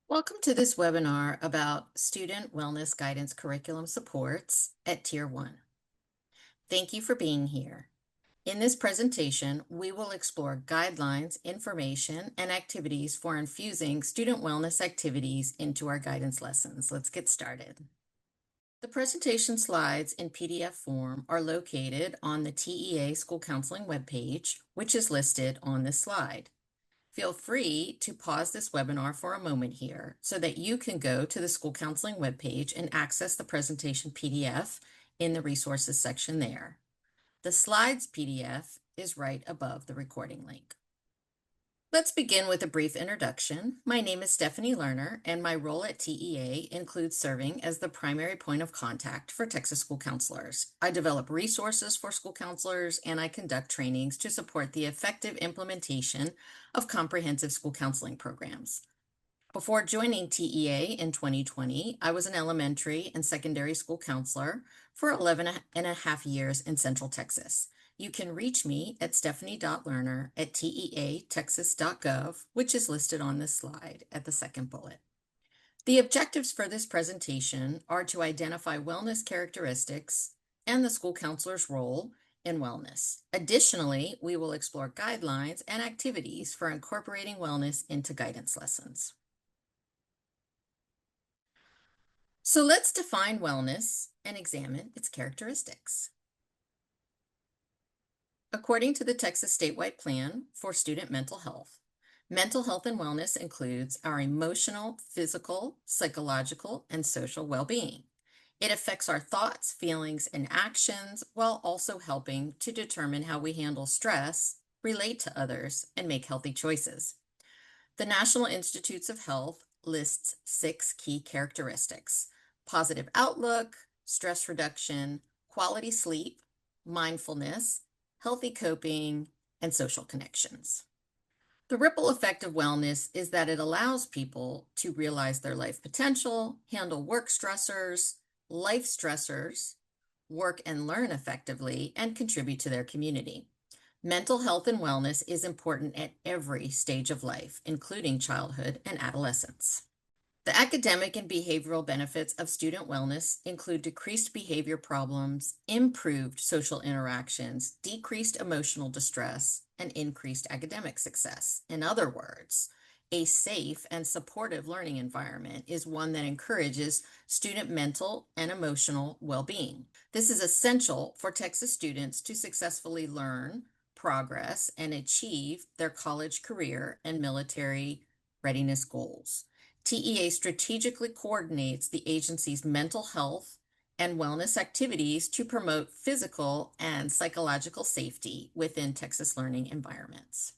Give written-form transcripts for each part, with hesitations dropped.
Welcome to this webinar about Student Wellness Guidance Curriculum Supports at Tier 1. Thank you for being here. In this presentation, we will explore guidelines, information, and activities for infusing student wellness activities into our guidance lessons. Let's get started. The presentation slides in PDF form are located on the TEA School Counseling webpage, which is listed on this slide. Feel free to pause this webinar for a moment here so that you can go to the school counseling webpage and access the presentation PDF in the resources section there. The slides PDF is right above the recording link. Let's begin with a brief introduction. My name is Stephanie Lerner, and my role at TEA includes serving as the primary point of contact for Texas school counselors. I develop resources for school counselors, and I conduct trainings to support the effective implementation of comprehensive school counseling programs. Before joining TEA in 2020, I was an elementary and secondary school counselor for 11 and a half years in Central Texas. You can reach me at stephanie.lerner@teatexas.gov, which is listed on this slide at the second bullet. The objectives for this presentation are to identify wellness characteristics and the school counselor's role in wellness. Additionally, we will explore guidelines and activities for incorporating wellness into guidance lessons. So let's define wellness and examine its characteristics. According to the Texas statewide plan for student mental health and wellness includes our emotional, physical, psychological, and social well-being. It affects our thoughts, feelings, and actions while also helping to determine how we handle stress, relate to others, and make healthy choices. The National Institutes of Health lists 6 key characteristics: positive outlook, stress reduction, quality sleep, mindfulness, healthy coping, and social connections. The ripple effect of wellness is that it allows people to realize their life potential, handle work stressors, life stressors, work and learn effectively, and contribute to their community. Mental health and wellness is important at every stage of life, including childhood and adolescence. The academic and behavioral benefits of student wellness include decreased behavior problems, improved social interactions, decreased emotional distress, and increased academic success. In other words, a safe and supportive learning environment is one that encourages student mental and emotional well-being. This is essential for Texas students to successfully learn, progress, and achieve their college career and military readiness goals. TEA strategically coordinates the agency's mental health and wellness activities to promote physical and psychological safety within Texas learning environments.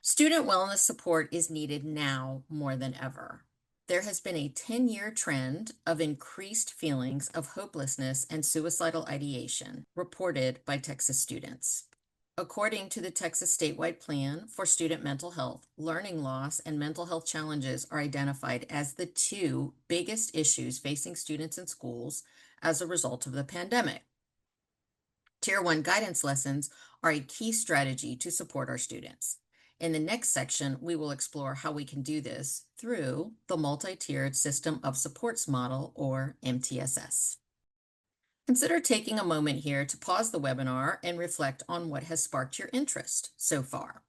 Student wellness support is needed now more than ever. There has been a 10-year trend of increased feelings of hopelessness and suicidal ideation reported by Texas students. According to the Texas statewide plan for student mental health, learning loss and mental health challenges are identified as the 2 biggest issues facing students in schools as a result of the pandemic. Tier 1 guidance lessons are a key strategy to support our students. In the next section, we will explore how we can do this through the multi-tiered system of supports model, or MTSS. Consider taking a moment here to pause the webinar and reflect on what has sparked your interest so far.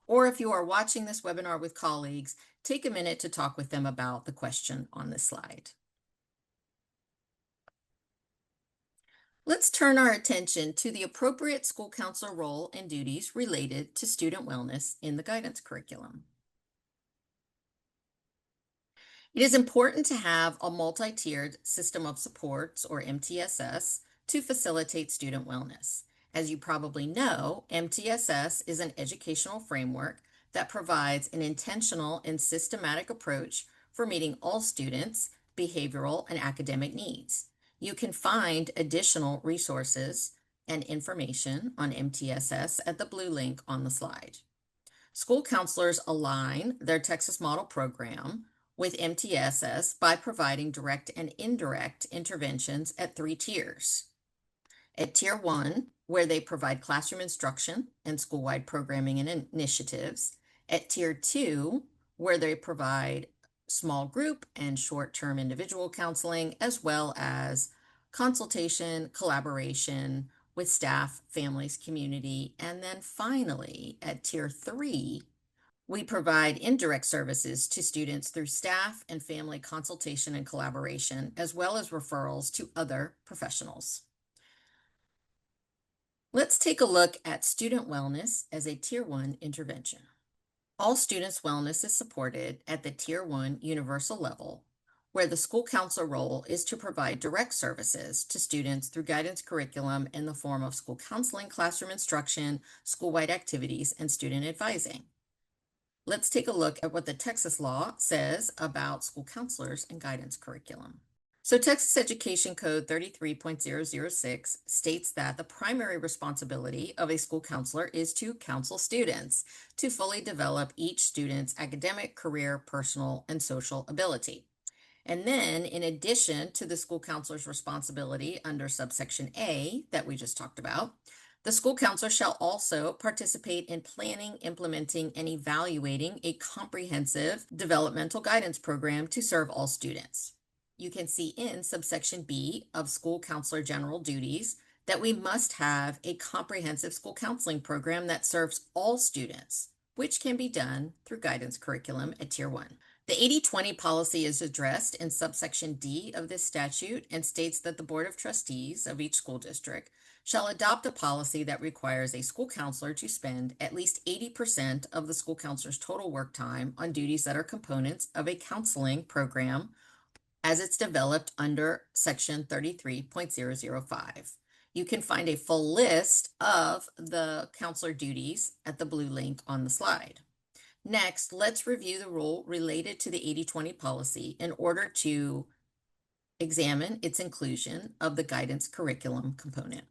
Or if you are watching this webinar with colleagues, take a minute to talk with them about the question on this slide. Let's turn our attention to the appropriate school counselor role and duties related to student wellness in the guidance curriculum. It is important to have a multi-tiered system of supports, or MTSS, to facilitate student wellness. As you probably know, MTSS is an educational framework that provides an intentional and systematic approach for meeting all students' behavioral and academic needs. You can find additional resources and information on MTSS at the blue link on the slide. School counselors align their Texas Model Program with MTSS by providing direct and indirect interventions at 3 tiers. At Tier 1, where they provide classroom instruction and school-wide programming and initiatives. At Tier 2, where they provide small group and short-term individual counseling, as well as consultation, collaboration with staff, families, community. And then finally, at Tier 3, we provide indirect services to students through staff and family consultation and collaboration, as well as referrals to other professionals. Let's take a look at student wellness as a Tier 1 intervention. All students' wellness is supported at the Tier 1 universal level, where the school counselor role is to provide direct services to students through guidance curriculum in the form of school counseling, classroom instruction, school-wide activities, and student advising. Let's take a look at what the Texas law says about school counselors and guidance curriculum. So Texas Education Code 33.006 states that the primary responsibility of a school counselor is to counsel students to fully develop each student's academic, career, personal, and social ability. And then, in addition to the school counselor's responsibility under subsection A that we just talked about, the school counselor shall also participate in planning, implementing, and evaluating a comprehensive developmental guidance program to serve all students. You can see in subsection B of school counselor general duties that we must have a comprehensive school counseling program that serves all students, which can be done through guidance curriculum at Tier 1. The 80-20 policy is addressed in subsection D of this statute and states that the Board of Trustees of each school district shall adopt a policy that requires a school counselor to spend at least 80% of the school counselor's total work time on duties that are components of a counseling program as it's developed under section 33.005. You can find a full list of the counselor duties at the blue link on the slide. Next, let's review the rule related to the 80-20 policy in order to examine its inclusion of the guidance curriculum component.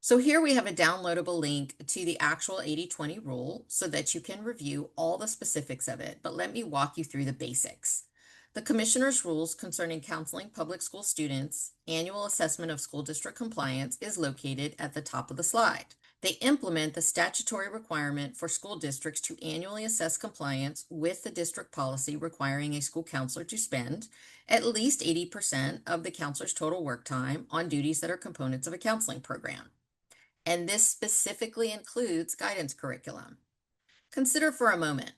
So here we have a downloadable link to the actual 80-20 rule so that you can review all the specifics of it, but let me walk you through the basics. The Commissioner's Rules Concerning Counseling Public School Students Annual Assessment of School District Compliance is located at the top of the slide. They implement the statutory requirement for school districts to annually assess compliance with the district policy requiring a school counselor to spend at least 80% of the counselor's total work time on duties that are components of a counseling program. And this specifically includes guidance curriculum. Consider for a moment,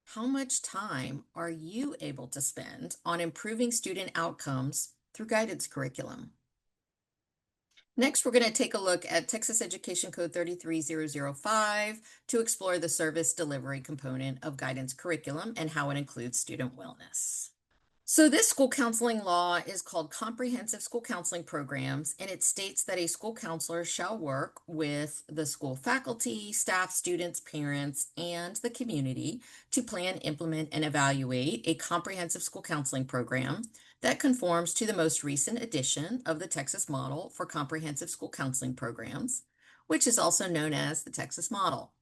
how much time are you able to spend on improving student outcomes through guidance curriculum? Next, we're going to take a look at Texas Education Code 33005 to explore the service delivery component of guidance curriculum and how it includes student wellness. So this school counseling law is called Comprehensive School Counseling Programs, and it states that a school counselor shall work with the school faculty, staff, students, parents, and the community to plan, implement, and evaluate a comprehensive school counseling program that conforms to the most recent edition of the Texas Model for Comprehensive School Counseling Programs, which is also known as the Texas Model.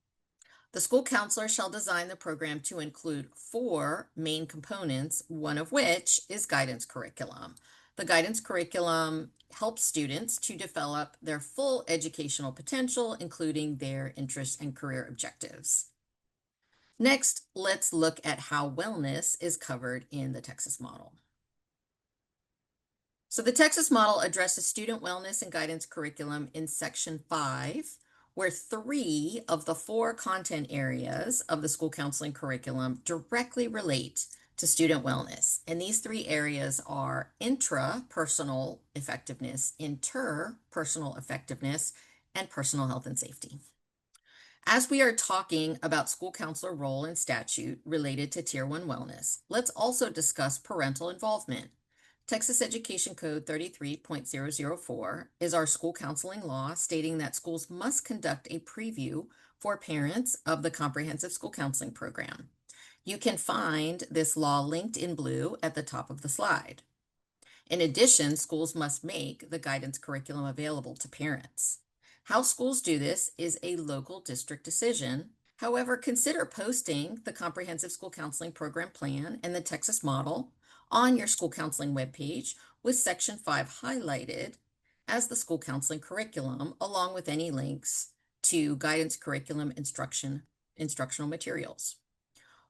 The school counselor shall design the program to include 4 main components, one of which is guidance curriculum. The guidance curriculum helps students to develop their full educational potential, including their interests and career objectives. Next, let's look at how wellness is covered in the Texas Model. So the Texas Model addresses student wellness and guidance curriculum in Section 5, where 3 of the 4 content areas of the school counseling curriculum directly relate to student wellness. And these 3 areas are intrapersonal effectiveness, interpersonal effectiveness, and personal health and safety. As we are talking about school counselor role and statute related to Tier 1 wellness, let's also discuss parental involvement. Texas Education Code 33.004 is our school counseling law stating that schools must conduct a preview for parents of the Comprehensive School Counseling Program. You can find this law linked in blue at the top of the slide. In addition, schools must make the guidance curriculum available to parents. How schools do this is a local district decision. However, consider posting the Comprehensive School Counseling Program Plan and the Texas Model on your school counseling webpage with Section 5 highlighted as the school counseling curriculum, along with any links to guidance curriculum instructional materials.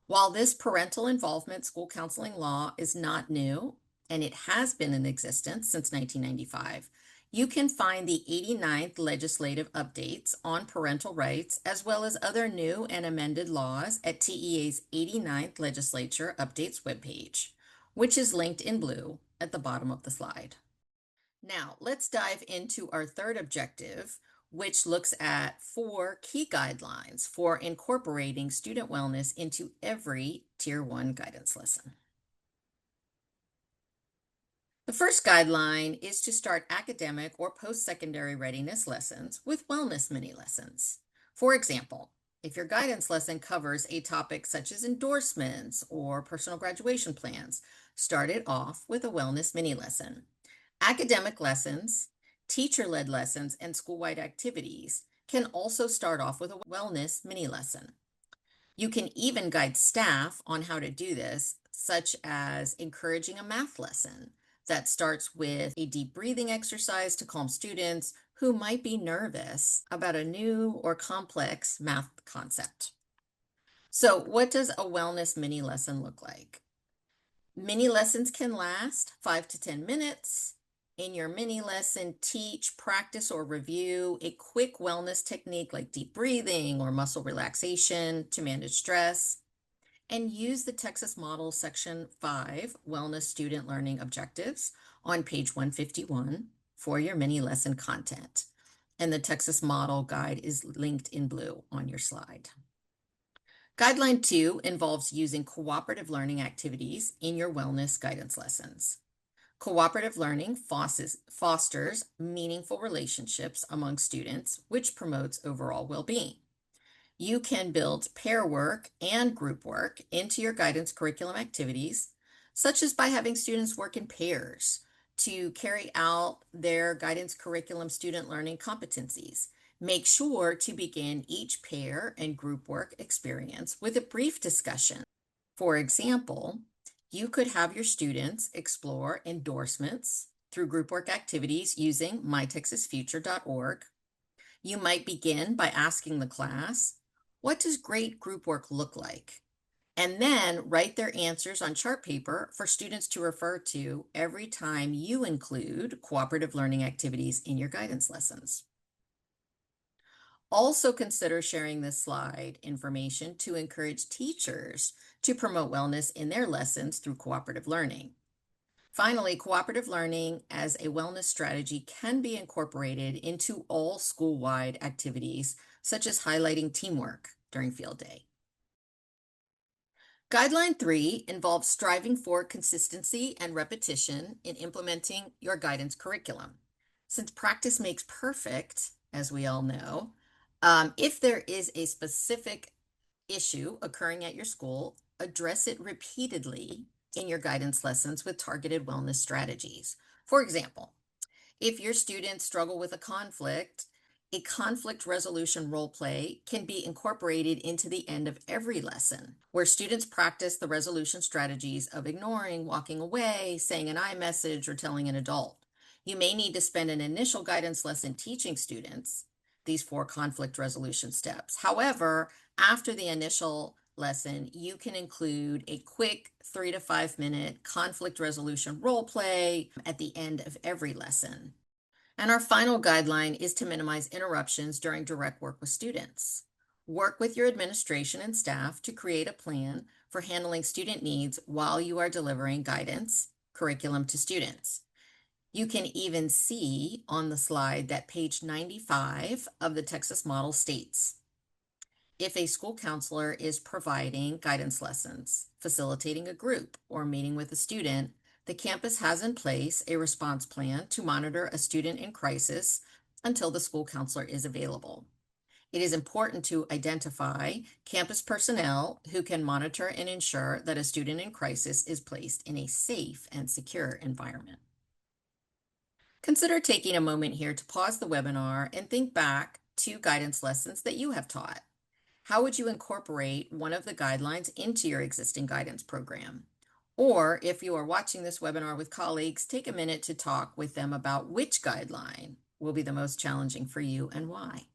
While this parental involvement school counseling law is not new, and it has been in existence since 1995, you can find the 89th legislative updates on parental rights, as well as other new and amended laws at TEA's 89th Legislature Updates webpage, which is linked in blue at the bottom of the slide. Now, let's dive into our third objective, which looks at 4 key guidelines for incorporating student wellness into every Tier 1 guidance lesson. The first guideline is to start academic or post-secondary readiness lessons with wellness mini lessons. For example, if your guidance lesson covers a topic such as endorsements or personal graduation plans, start it off with a wellness mini lesson. Academic lessons, teacher-led lessons, and school-wide activities can also start off with a wellness mini lesson. You can even guide staff on how to do this, such as encouraging a math lesson that starts with a deep breathing exercise to calm students who might be nervous about a new or complex math concept. So, what does a wellness mini lesson look like? Mini lessons can last 5 to 10 minutes. In your mini lesson, teach, practice, or review a quick wellness technique like deep breathing or muscle relaxation to manage stress. And use the Texas Model Section 5 Wellness Student Learning Objectives on page 151 for your mini lesson content. And the Texas Model Guide is linked in blue on your slide. Guideline 2 involves using cooperative learning activities in your wellness guidance lessons. Cooperative learning fosters meaningful relationships among students, which promotes overall well-being. You can build pair work and group work into your guidance curriculum activities, such as by having students work in pairs to carry out their guidance curriculum student learning competencies. Make sure to begin each pair and group work experience with a brief discussion. For example, you could have your students explore endorsements through group work activities using mytexasfuture.org. You might begin by asking the class, what does great group work look like? And then write their answers on chart paper for students to refer to every time you include cooperative learning activities in your guidance lessons. Also consider sharing this slide information to encourage teachers to promote wellness in their lessons through cooperative learning. Finally, cooperative learning as a wellness strategy can be incorporated into all school-wide activities, such as highlighting teamwork during field day. Guideline 3 involves striving for consistency and repetition in implementing your guidance curriculum. Since practice makes perfect, as we all know, if there is a specific issue occurring at your school, address it repeatedly in your guidance lessons with targeted wellness strategies. For example, if your students struggle with a conflict resolution role play can be incorporated into the end of every lesson, where students practice the resolution strategies of ignoring, walking away, saying an I message, or telling an adult. You may need to spend an initial guidance lesson teaching students these 4 conflict resolution steps. However, after the initial lesson, you can include a quick 3 to 5 minute conflict resolution role play at the end of every lesson. And our final guideline is to minimize interruptions during direct work with students. Work with your administration and staff to create a plan for handling student needs while you are delivering guidance curriculum to students. You can even see on the slide that page 95 of the Texas model states, if a school counselor is providing guidance lessons, facilitating a group, or meeting with a student, the campus has in place a response plan to monitor a student in crisis until the school counselor is available. It is important to identify campus personnel who can monitor and ensure that a student in crisis is placed in a safe and secure environment. Consider taking a moment here to pause the webinar and think back to guidance lessons that you have taught. How would you incorporate one of the guidelines into your existing guidance program? Or if you are watching this webinar with colleagues, take a minute to talk with them about which guideline will be the most challenging for you and why.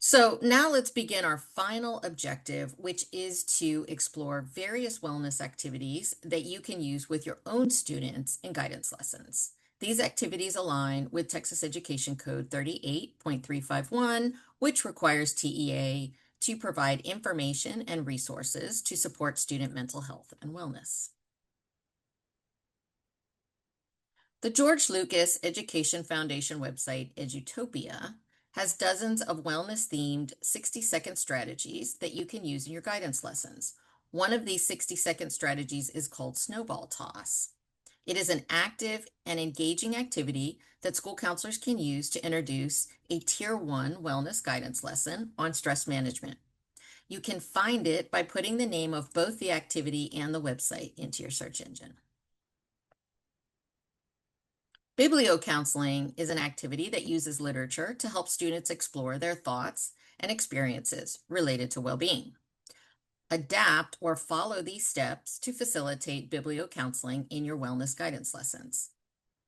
So now let's begin our final objective, which is to explore various wellness activities that you can use with your own students in guidance lessons. These activities align with Texas Education Code 38.351, which requires TEA to provide information and resources to support student mental health and wellness. The George Lucas Education Foundation website, Edutopia, has dozens of wellness-themed 60-second strategies that you can use in your guidance lessons. One of these 60-second strategies is called Snowball Toss. It is an active and engaging activity that school counselors can use to introduce a Tier 1 wellness guidance lesson on stress management. You can find it by putting the name of both the activity and the website into your search engine. Bibliocounseling is an activity that uses literature to help students explore their thoughts and experiences related to well-being. Adapt or follow these steps to facilitate bibliocounseling in your wellness guidance lessons.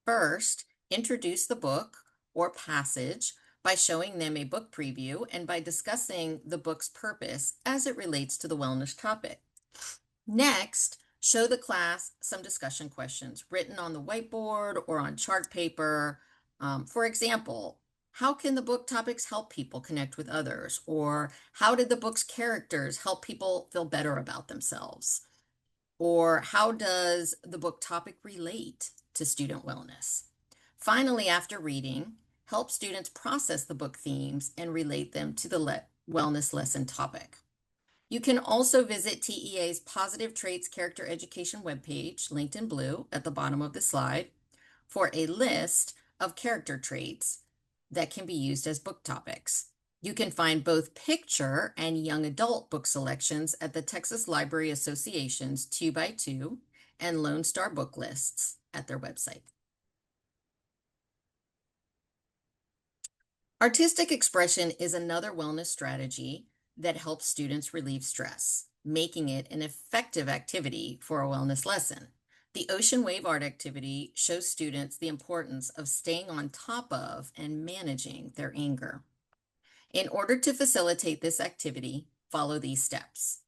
First, introduce the book or passage by showing them a book preview and by discussing the book's purpose as it relates to the wellness topic. Next, show the class some discussion questions written on the whiteboard or on chart paper. For example, how can the book topics help people connect with others? Or how did the book's characters help people feel better about themselves? Or how does the book topic relate to student wellness? Finally, after reading, help students process the book themes and relate them to the wellness lesson topic. You can also visit TEA's Positive Traits Character Education webpage, linked in blue at the bottom of the slide, for a list of character traits that can be used as book topics. You can find both picture and young adult book selections at the Texas Library Association's 2x2 and Lone Star book lists at their website. Artistic expression is another wellness strategy that helps students relieve stress, making it an effective activity for a wellness lesson. The ocean wave art activity shows students the importance of staying on top of and managing their anger. In order to facilitate this activity, follow these steps.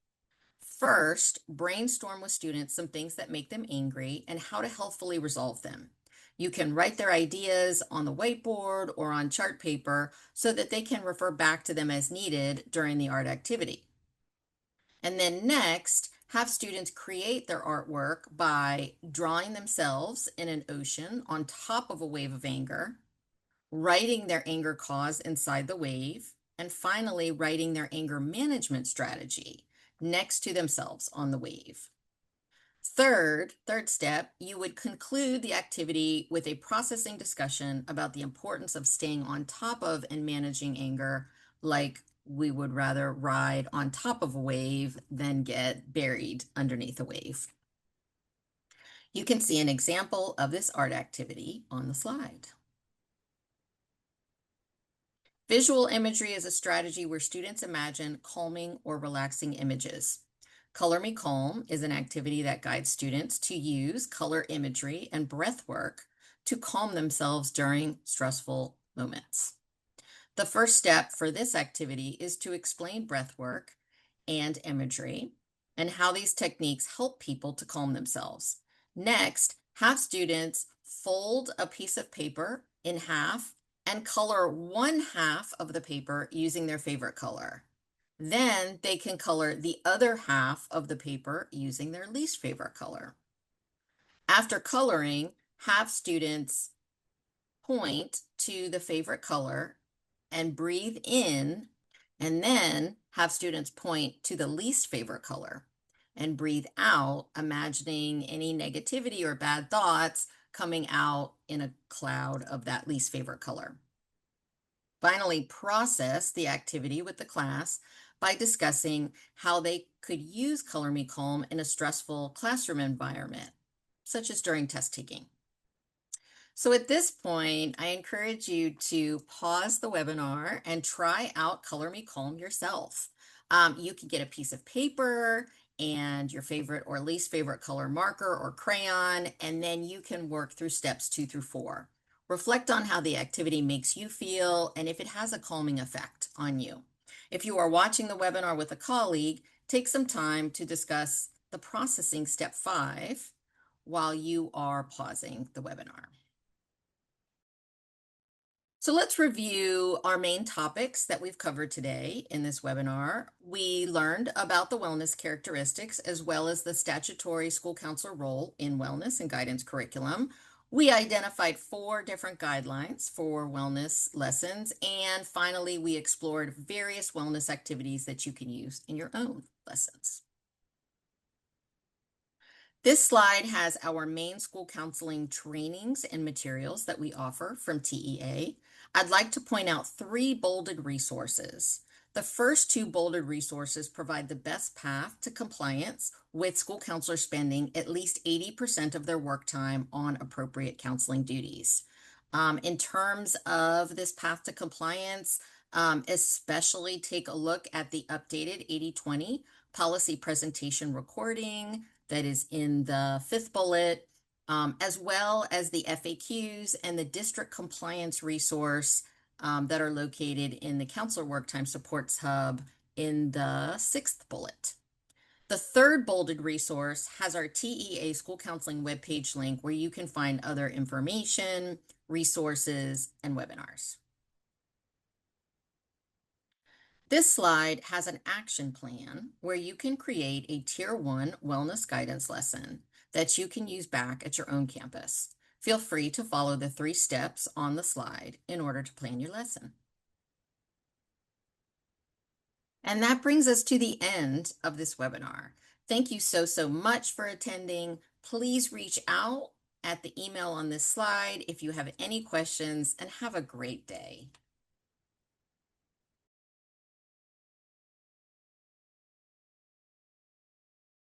First, brainstorm with students some things that make them angry and how to healthfully resolve them. You can write their ideas on the whiteboard or on chart paper so that they can refer back to them as needed during the art activity. And then next, have students create their artwork by drawing themselves in an ocean on top of a wave of anger, writing their anger cause inside the wave, and finally writing their anger management strategy next to themselves on the wave. Third step, you would conclude the activity with a processing discussion about the importance of staying on top of and managing anger, like we would rather ride on top of a wave than get buried underneath a wave. You can see an example of this art activity on the slide. Visual imagery is a strategy where students imagine calming or relaxing images. Color Me Calm is an activity that guides students to use color imagery and breath work to calm themselves during stressful moments. The first step for this activity is to explain breath work and imagery and how these techniques help people to calm themselves. Next, have students fold a piece of paper in half and color one half of the paper using their favorite color. Then they can color the other half of the paper using their least favorite color. After coloring, have students point to the favorite color and breathe in, and then have students point to the least favorite color and breathe out, imagining any negativity or bad thoughts coming out in a cloud of that least favorite color. Finally, process the activity with the class by discussing how they could use Color Me Calm in a stressful classroom environment, such as during test taking. So at this point, I encourage you to pause the webinar and try out Color Me Calm yourself. You can get a piece of paper and your favorite or least favorite color marker or crayon, and then you can work through steps 2 through 4. Reflect on how the activity makes you feel and if it has a calming effect on you. If you are watching the webinar with a colleague, take some time to discuss the processing step 5 while you are pausing the webinar. So let's review our main topics that we've covered today in this webinar. We learned about the wellness characteristics as well as the statutory school counselor role in wellness and guidance curriculum. We identified 4 different guidelines for wellness lessons. And finally, we explored various wellness activities that you can use in your own lessons. This slide has our main school counseling trainings and materials that we offer from TEA. I'd like to point out 3 bolded resources. The first 2 bolded resources provide the best path to compliance with school counselors spending at least 80% of their work time on appropriate counseling duties. In terms of this path to compliance, especially take a look at the updated 80/20 policy presentation recording that is in the 5th bullet, as well as the FAQs and the district compliance resource that are located in the Counselor Work Time Supports Hub in the 6th bullet. The third bolded resource has our TEA School Counseling webpage link where you can find other information, resources, and webinars. This slide has an action plan where you can create a Tier 1 wellness guidance lesson that you can use back at your own campus. Feel free to follow the 3 steps on the slide in order to plan your lesson. And that brings us to the end of this webinar. Thank you so much for attending. Please reach out at the email on this slide if you have any questions, and have a great day.